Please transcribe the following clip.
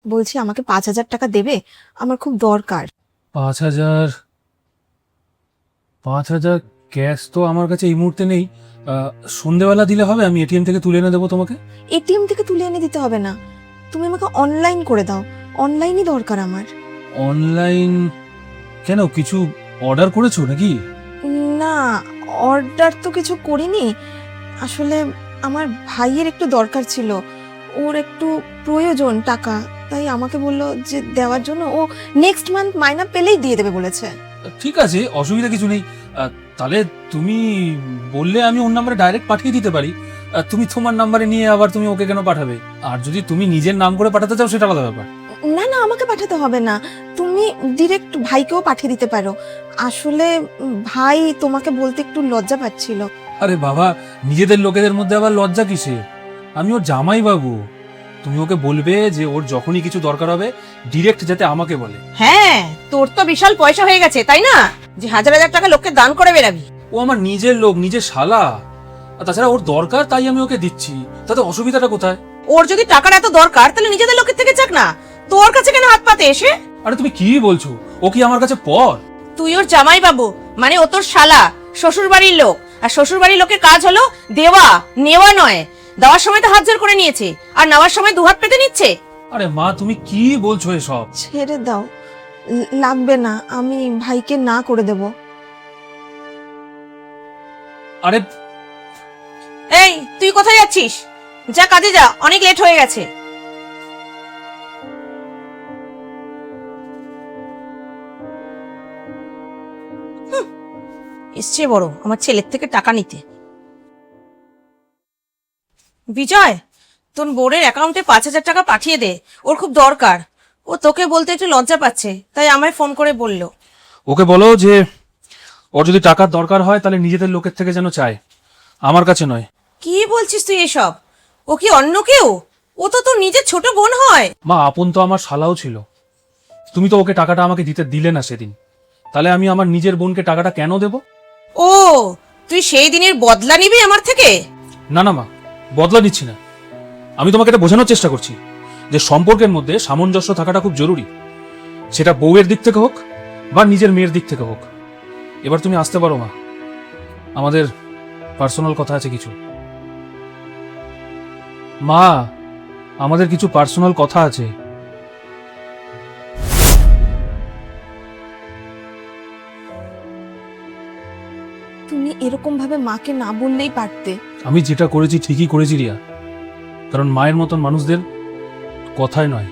বলছি আমাকে 5,000 টাকা দেবে, আমার খুব দরকার। 5,000? 5,000 ক্যাশ তো আমার কাছে এই মুহূর্তে নেই। সন্ধেবেলা দিলে হবে, আমি এটিএম থেকে তুলে এনে দেবো তোমাকে। এটিএম থেকে তুলে এনে দিতে হবে না, তুমি আমাকে অনলাইন করে দাও, অনলাইনই দরকার আমার। অনলাইন? কেন, কিছু অর্ডার করেছো নাকি? না, অর্ডার তো কিছু করিনি। আসলে আমার ভাইয়ের একটু দরকার ছিল, ওর একটু প্রয়োজন টাকা, তাই আমাকে বললো যে দেওয়ার জন্য। ও নেক্সট মান্থ মাইনা পেলেই দিয়ে দেবে বলেছে। ঠিক আছে, অসুবিধা কিছু নেই। তাহলে তুমি বললে আমি ওর নাম্বারে ডাইরেক্ট পাঠিয়ে দিতে পারি। তুমি তোমার নাম্বারে নিয়ে আবার তুমি ওকে কেন পাঠাবে? আর যদি তুমি নিজের নাম করে পাঠাতে চাও সেটা আলাদা ব্যাপার। না না, আমাকে পাঠাতে হবে না, তুমি ডিরেক্ট ভাইকেও পাঠিয়ে দিতে পারো। আসলে ভাই তোমাকে বলতে একটু লজ্জা পাচ্ছিল। আরে বাবা, নিজেদের লোকেদের মধ্যে আবার লজ্জা কিসের? আমি ওর জামাই বাবু। তুমি ওকে বলবে যে ওর যখনই কিছু দরকার হবে ডিরেক্ট যাতে আমাকে বলে। হ্যাঁ, তোর তো বিশাল পয়সা হয়ে গেছে তাই না, যে হাজার হাজার টাকা লোককে দান করে বেরাবি। ও আমার নিজের লোক, নিজের শালা। আর তাছাড়া ওর দরকার তাই আমি ওকে দিচ্ছি, তাতে অসুবিধাটা কোথায়? ওর যদি টাকার এত দরকার তাহলে নিজেদের লোকের থেকে চাক না, তোর কাছে কেন হাত পাতে এসে? আরে তুমি কি বলছো? ও কি আমার কাছে পর? তুই ওর জামাই বাবু, মানে ও তোর শালা, শ্বশুর বাড়ির লোক। আর শ্বশুর বাড়ির লোকের কাজ হলো দেওয়া, নেওয়া নয়। দেওয়ার সময় তো হাত জোর করে নিয়েছে, আর নেওয়ার সময় দুহাত পেতে নিচ্ছে। আরে মা, তুমি কি বলছো এসব? ছেড়ে দাও, লাগবে না, আমি ভাইকে না করে দেব। আরে এই, তুই কোথায় যাচ্ছিস? যা কাজে যা, অনেক লেট হয়ে গেছে। এসছে বড় আমার ছেলের থেকে টাকা নিতে। বিজয়, তোর বোনের অ্যাকাউন্টে 5,000 টাকা পাঠিয়ে দে, ওর খুব দরকার। ও তোকে বলতে একটু লজ্জা পাচ্ছে, তাই আমায় ফোন করে বলল। ওকে বলো যে ওর যদি টাকার দরকার হয় তাহলে নিজেদের লোকের থেকে যেন চায়, আমার কাছে নয়। কি বলছিস তুই এসব? ও কি অন্য কেউ? ও তো তোর নিজের ছোট বোন হয়। মা, আপন তো আমার শালাও ছিল। তুমি তো ওকে টাকাটা আমাকে দিতে দিলে না সেদিন, তাহলে আমি আমার নিজের বোনকে টাকাটা কেন দেব? ও, তুই সেই দিনের বদলা নিবি আমার থেকে? না না মা, বদলা নিচ্ছি না। আমি তোমাকে এটা বোঝানোর চেষ্টা করছি যে সম্পর্কের মধ্যে সামঞ্জস্য থাকাটা খুব জরুরি, সেটা বউয়ের দিক থেকে হোক বা নিজের মেয়ের দিক থেকে হোক। এবার তুমি আসতে পারো মা, আমাদের পার্সোনাল কথা আছে কিছু। মা, আমাদের কিছু পার্সোনাল কথা আছে। তুমি এরকম ভাবে মাকে না বললেই পারতে। আমি যেটা করেছি ঠিকই করেছি রিয়া, কারণ মায়ের মতন মানুষদের কথায় নয়,